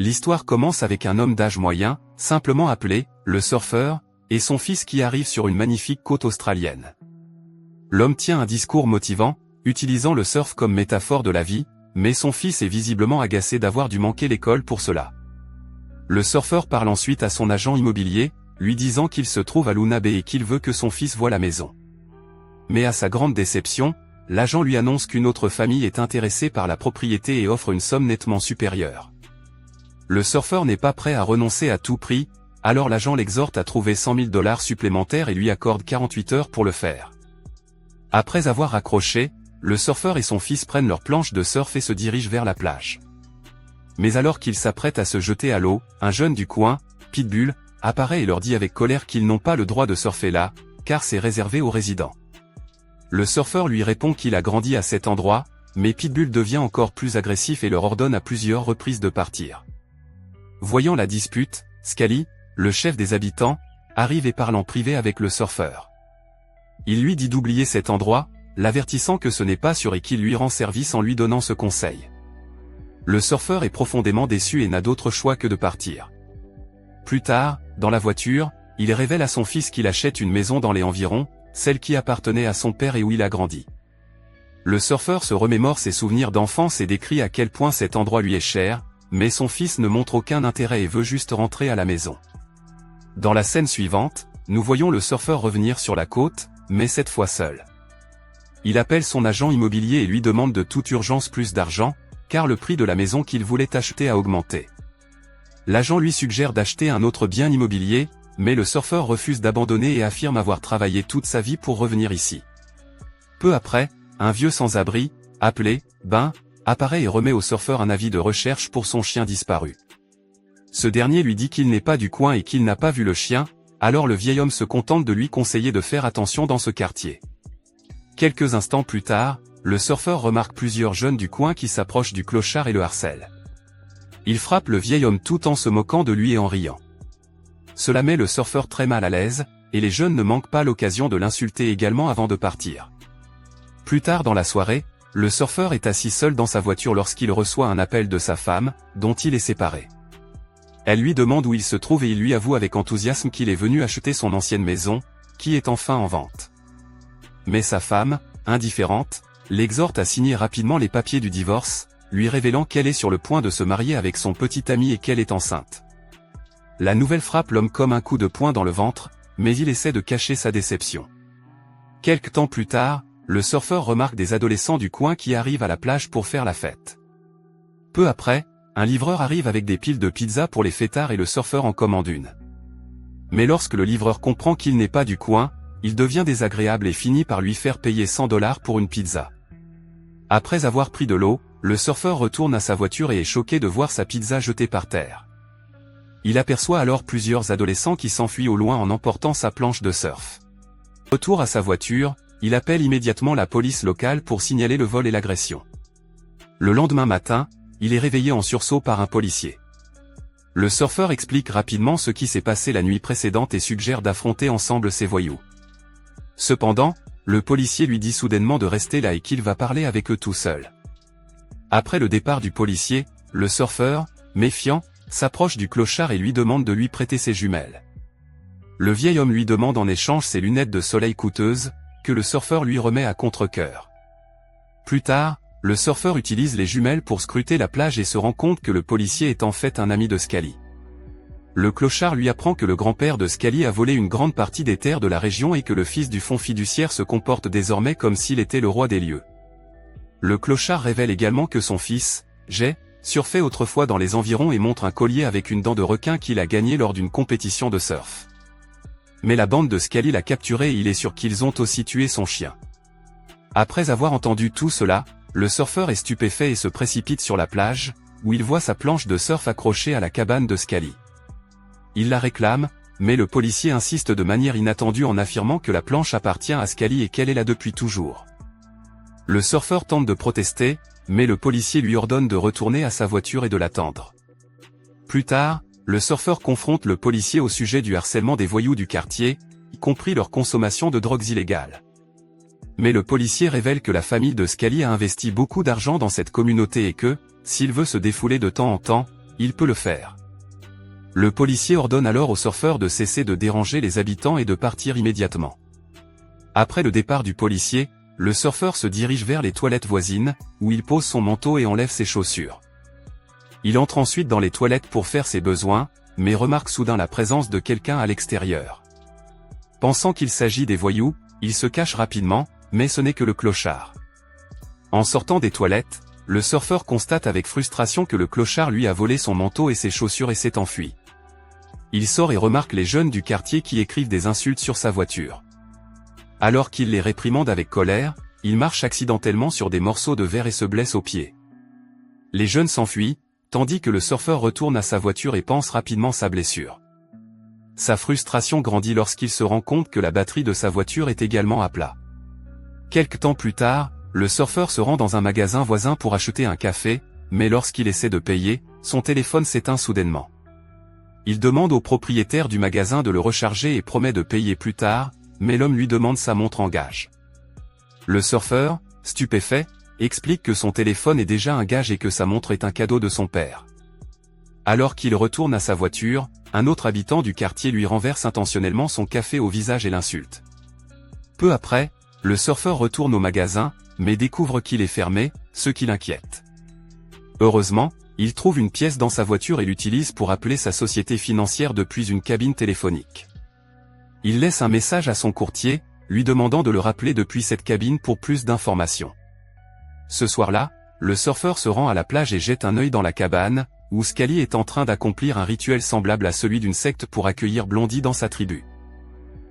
L'histoire commence avec un homme d'âge moyen, simplement appelé « le surfeur », et son fils qui arrive sur une magnifique côte australienne. L'homme tient un discours motivant, utilisant le surf comme métaphore de la vie, mais son fils est visiblement agacé d'avoir dû manquer l'école pour cela. Le surfeur parle ensuite à son agent immobilier, lui disant qu'il se trouve à Luna Bay et qu'il veut que son fils voie la maison. Mais à sa grande déception, l'agent lui annonce qu'une autre famille est intéressée par la propriété et offre une somme nettement supérieure. Le surfeur n'est pas prêt à renoncer à tout prix, alors l'agent l'exhorte à trouver 100 000 $ supplémentaires et lui accorde 48 heures pour le faire. Après avoir raccroché, le surfeur et son fils prennent leur planche de surf et se dirigent vers la plage. Mais alors qu'ils s'apprêtent à se jeter à l'eau, un jeune du coin, Pitbull, apparaît et leur dit avec colère qu'ils n'ont pas le droit de surfer là, car c'est réservé aux résidents. Le surfeur lui répond qu'il a grandi à cet endroit, mais Pitbull devient encore plus agressif et leur ordonne à plusieurs reprises de partir. Voyant la dispute, Scally, le chef des habitants, arrive et parle en privé avec le surfeur. Il lui dit d'oublier cet endroit, l'avertissant que ce n'est pas sûr et qu'il lui rend service en lui donnant ce conseil. Le surfeur est profondément déçu et n'a d'autre choix que de partir. Plus tard, dans la voiture, il révèle à son fils qu'il achète une maison dans les environs, celle qui appartenait à son père et où il a grandi. Le surfeur se remémore ses souvenirs d'enfance et décrit à quel point cet endroit lui est cher, mais son fils ne montre aucun intérêt et veut juste rentrer à la maison. Dans la scène suivante, nous voyons le surfeur revenir sur la côte, mais cette fois seul. Il appelle son agent immobilier et lui demande de toute urgence plus d'argent, car le prix de la maison qu'il voulait acheter a augmenté. L'agent lui suggère d'acheter un autre bien immobilier, mais le surfeur refuse d'abandonner et affirme avoir travaillé toute sa vie pour revenir ici. Peu après, un vieux sans-abri, appelé Ben, apparaît et remet au surfeur un avis de recherche pour son chien disparu. Ce dernier lui dit qu'il n'est pas du coin et qu'il n'a pas vu le chien, alors le vieil homme se contente de lui conseiller de faire attention dans ce quartier. Quelques instants plus tard, le surfeur remarque plusieurs jeunes du coin qui s'approchent du clochard et le harcèlent. Il frappe le vieil homme tout en se moquant de lui et en riant. Cela met le surfeur très mal à l'aise, et les jeunes ne manquent pas l'occasion de l'insulter également avant de partir. Plus tard dans la soirée, le surfeur est assis seul dans sa voiture lorsqu'il reçoit un appel de sa femme, dont il est séparé. Elle lui demande où il se trouve et il lui avoue avec enthousiasme qu'il est venu acheter son ancienne maison, qui est enfin en vente. Mais sa femme, indifférente, l'exhorte à signer rapidement les papiers du divorce, lui révélant qu'elle est sur le point de se marier avec son petit ami et qu'elle est enceinte. La nouvelle frappe l'homme comme un coup de poing dans le ventre, mais il essaie de cacher sa déception. Quelque temps plus tard, le surfeur remarque des adolescents du coin qui arrivent à la plage pour faire la fête. Peu après, un livreur arrive avec des piles de pizza pour les fêtards et le surfeur en commande une. Mais lorsque le livreur comprend qu'il n'est pas du coin, il devient désagréable et finit par lui faire payer 100 $ pour une pizza. Après avoir pris de l'eau, le surfeur retourne à sa voiture et est choqué de voir sa pizza jetée par terre. Il aperçoit alors plusieurs adolescents qui s'enfuient au loin en emportant sa planche de surf. Retour à sa voiture, il appelle immédiatement la police locale pour signaler le vol et l'agression. Le lendemain matin, il est réveillé en sursaut par un policier. Le surfeur explique rapidement ce qui s'est passé la nuit précédente et suggère d'affronter ensemble ces voyous. Cependant, le policier lui dit soudainement de rester là et qu'il va parler avec eux tout seul. Après le départ du policier, le surfeur, méfiant, s'approche du clochard et lui demande de lui prêter ses jumelles. Le vieil homme lui demande en échange ses lunettes de soleil coûteuses, que le surfeur lui remet à contre-cœur. Plus tard, le surfeur utilise les jumelles pour scruter la plage et se rend compte que le policier est en fait un ami de Scally. Le clochard lui apprend que le grand-père de Scally a volé une grande partie des terres de la région et que le fils du fonds fiduciaire se comporte désormais comme s'il était le roi des lieux. Le clochard révèle également que son fils, Jay, surfait autrefois dans les environs et montre un collier avec une dent de requin qu'il a gagné lors d'une compétition de surf. Mais la bande de Scally l'a capturé et il est sûr qu'ils ont aussi tué son chien. Après avoir entendu tout cela, le surfeur est stupéfait et se précipite sur la plage, où il voit sa planche de surf accrochée à la cabane de Scally. Il la réclame, mais le policier insiste de manière inattendue en affirmant que la planche appartient à Scally et qu'elle est là depuis toujours. Le surfeur tente de protester, mais le policier lui ordonne de retourner à sa voiture et de l'attendre. Plus tard, le surfeur confronte le policier au sujet du harcèlement des voyous du quartier, y compris leur consommation de drogues illégales. Mais le policier révèle que la famille de Scally a investi beaucoup d'argent dans cette communauté et que, s'il veut se défouler de temps en temps, il peut le faire. Le policier ordonne alors au surfeur de cesser de déranger les habitants et de partir immédiatement. Après le départ du policier, le surfeur se dirige vers les toilettes voisines, où il pose son manteau et enlève ses chaussures. Il entre ensuite dans les toilettes pour faire ses besoins, mais remarque soudain la présence de quelqu'un à l'extérieur. Pensant qu'il s'agit des voyous, il se cache rapidement, mais ce n'est que le clochard. En sortant des toilettes, le surfeur constate avec frustration que le clochard lui a volé son manteau et ses chaussures et s'est enfui. Il sort et remarque les jeunes du quartier qui écrivent des insultes sur sa voiture. Alors qu'il les réprimande avec colère, il marche accidentellement sur des morceaux de verre et se blesse au pied. Les jeunes s'enfuient, tandis que le surfeur retourne à sa voiture et panse rapidement sa blessure. Sa frustration grandit lorsqu'il se rend compte que la batterie de sa voiture est également à plat. Quelque temps plus tard, le surfeur se rend dans un magasin voisin pour acheter un café, mais lorsqu'il essaie de payer, son téléphone s'éteint soudainement. Il demande au propriétaire du magasin de le recharger et promet de payer plus tard, mais l'homme lui demande sa montre en gage. Le surfeur, stupéfait, explique que son téléphone est déjà un gage et que sa montre est un cadeau de son père. Alors qu'il retourne à sa voiture, un autre habitant du quartier lui renverse intentionnellement son café au visage et l'insulte. Peu après, le surfeur retourne au magasin, mais découvre qu'il est fermé, ce qui l'inquiète. Heureusement, il trouve une pièce dans sa voiture et l'utilise pour appeler sa société financière depuis une cabine téléphonique. Il laisse un message à son courtier, lui demandant de le rappeler depuis cette cabine pour plus d'informations. Ce soir-là, le surfeur se rend à la plage et jette un œil dans la cabane, où Scully est en train d'accomplir un rituel semblable à celui d'une secte pour accueillir Blondie dans sa tribu.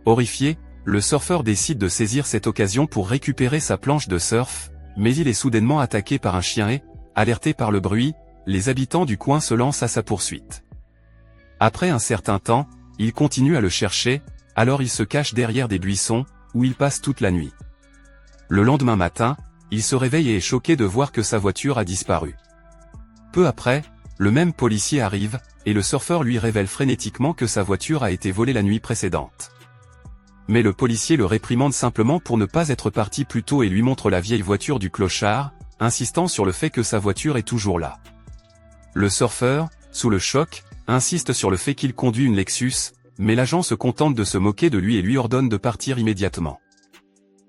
Horrifié, le surfeur décide de saisir cette occasion pour récupérer sa planche de surf, mais il est soudainement attaqué par un chien et, alerté par le bruit, les habitants du coin se lancent à sa poursuite. Après un certain temps, ils continuent à le chercher, alors il se cache derrière des buissons, où il passe toute la nuit. Le lendemain matin, il se réveille et est choqué de voir que sa voiture a disparu. Peu après, le même policier arrive, et le surfeur lui révèle frénétiquement que sa voiture a été volée la nuit précédente. Mais le policier le réprimande simplement pour ne pas être parti plus tôt et lui montre la vieille voiture du clochard, insistant sur le fait que sa voiture est toujours là. Le surfeur, sous le choc, insiste sur le fait qu'il conduit une Lexus, mais l'agent se contente de se moquer de lui et lui ordonne de partir immédiatement.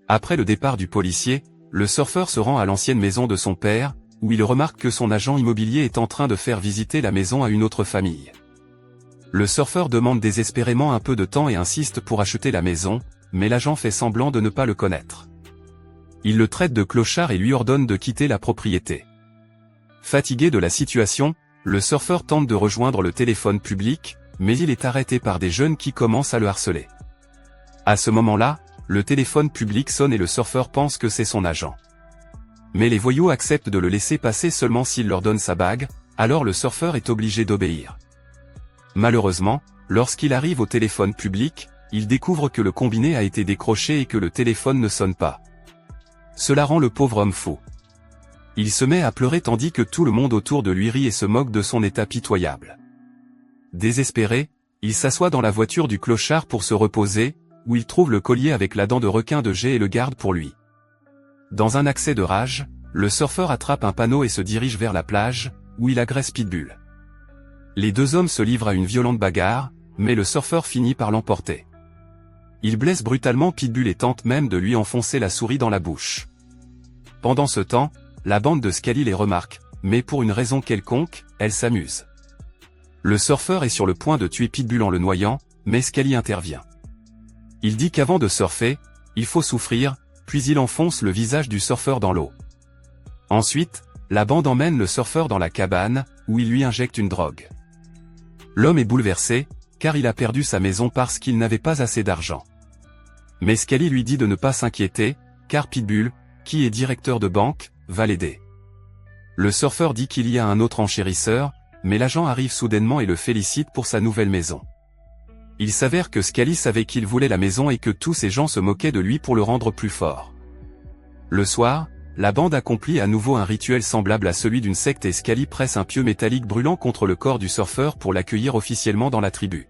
Après le départ du policier, le surfeur se rend à l'ancienne maison de son père, où il remarque que son agent immobilier est en train de faire visiter la maison à une autre famille. Le surfeur demande désespérément un peu de temps et insiste pour acheter la maison, mais l'agent fait semblant de ne pas le connaître. Il le traite de clochard et lui ordonne de quitter la propriété. Fatigué de la situation, le surfeur tente de rejoindre le téléphone public, mais il est arrêté par des jeunes qui commencent à le harceler. À ce moment-là, le téléphone public sonne et le surfeur pense que c'est son agent. Mais les voyous acceptent de le laisser passer seulement s'il leur donne sa bague, alors le surfeur est obligé d'obéir. Malheureusement, lorsqu'il arrive au téléphone public, il découvre que le combiné a été décroché et que le téléphone ne sonne pas. Cela rend le pauvre homme fou. Il se met à pleurer tandis que tout le monde autour de lui rit et se moque de son état pitoyable. Désespéré, il s'assoit dans la voiture du clochard pour se reposer, où il trouve le collier avec la dent de requin de Jay et le garde pour lui. Dans un accès de rage, le surfeur attrape un panneau et se dirige vers la plage, où il agresse Pitbull. Les deux hommes se livrent à une violente bagarre, mais le surfeur finit par l'emporter. Il blesse brutalement Pitbull et tente même de lui enfoncer la souris dans la bouche. Pendant ce temps, la bande de Scully les remarque, mais pour une raison quelconque, elle s'amuse. Le surfeur est sur le point de tuer Pitbull en le noyant, mais Scully intervient. Il dit qu'avant de surfer, il faut souffrir, puis il enfonce le visage du surfeur dans l'eau. Ensuite, la bande emmène le surfeur dans la cabane, où il lui injecte une drogue. L'homme est bouleversé, car il a perdu sa maison parce qu'il n'avait pas assez d'argent. Mais Scully lui dit de ne pas s'inquiéter, car Pitbull, qui est directeur de banque, va l'aider. Le surfeur dit qu'il y a un autre enchérisseur, mais l'agent arrive soudainement et le félicite pour sa nouvelle maison. Il s'avère que Scully savait qu'il voulait la maison et que tous ces gens se moquaient de lui pour le rendre plus fort. Le soir, la bande accomplit à nouveau un rituel semblable à celui d'une secte et Scully presse un pieu métallique brûlant contre le corps du surfeur pour l'accueillir officiellement dans la tribu.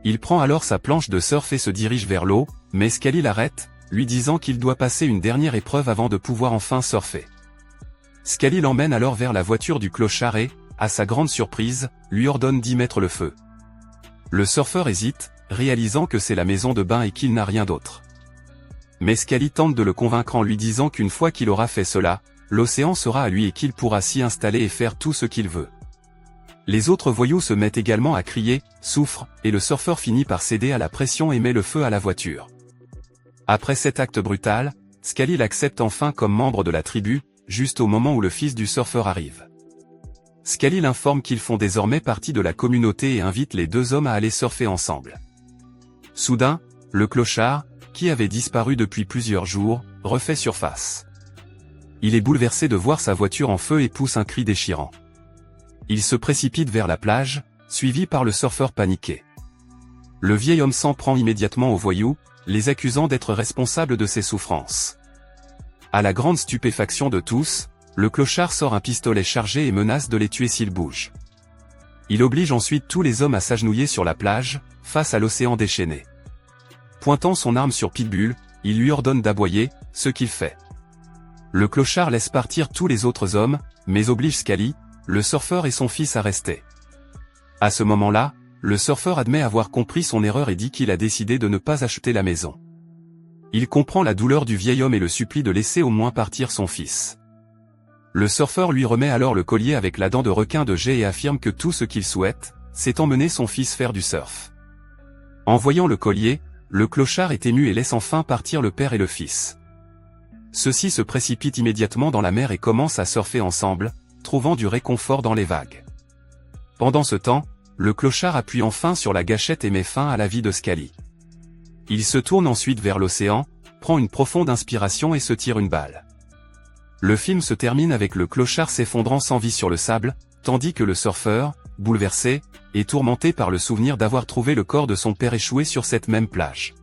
Il prend alors sa planche de surf et se dirige vers l'eau, mais Scully l'arrête, lui disant qu'il doit passer une dernière épreuve avant de pouvoir enfin surfer. Scully l'emmène alors vers la voiture du clochard et, à sa grande surprise, lui ordonne d'y mettre le feu. Le surfeur hésite, réalisant que c'est la maison de bain et qu'il n'a rien d'autre. Mais Scully tente de le convaincre en lui disant qu'une fois qu'il aura fait cela, l'océan sera à lui et qu'il pourra s'y installer et faire tout ce qu'il veut. Les autres voyous se mettent également à crier « Souffre !» et le surfeur finit par céder à la pression et met le feu à la voiture. Après cet acte brutal, Scully l'accepte enfin comme membre de la tribu, juste au moment où le fils du surfeur arrive. Scully l'informe qu'ils font désormais partie de la communauté et invite les deux hommes à aller surfer ensemble. Soudain, le clochard, qui avait disparu depuis plusieurs jours, refait surface. Il est bouleversé de voir sa voiture en feu et pousse un cri déchirant. Il se précipite vers la plage, suivi par le surfeur paniqué. Le vieil homme s'en prend immédiatement aux voyous, les accusant d'être responsables de ses souffrances. À la grande stupéfaction de tous, le clochard sort un pistolet chargé et menace de les tuer s'ils bougent. Il oblige ensuite tous les hommes à s'agenouiller sur la plage, face à l'océan déchaîné. Pointant son arme sur Pitbull, il lui ordonne d'aboyer, ce qu'il fait. Le clochard laisse partir tous les autres hommes, mais oblige Scully, le surfeur et son fils à rester. À ce moment-là, le surfeur admet avoir compris son erreur et dit qu'il a décidé de ne pas acheter la maison. Il comprend la douleur du vieil homme et le supplie de laisser au moins partir son fils. Le surfeur lui remet alors le collier avec la dent de requin de Jay et affirme que tout ce qu'il souhaite, c'est emmener son fils faire du surf. En voyant le collier, le clochard est ému et laisse enfin partir le père et le fils. Ceux-ci se précipitent immédiatement dans la mer et commencent à surfer ensemble, trouvant du réconfort dans les vagues. Pendant ce temps, le clochard appuie enfin sur la gâchette et met fin à la vie de Scully. Il se tourne ensuite vers l'océan, prend une profonde inspiration et se tire une balle. Le film se termine avec le clochard s'effondrant sans vie sur le sable, tandis que le surfeur, bouleversé, est tourmenté par le souvenir d'avoir trouvé le corps de son père échoué sur cette même plage.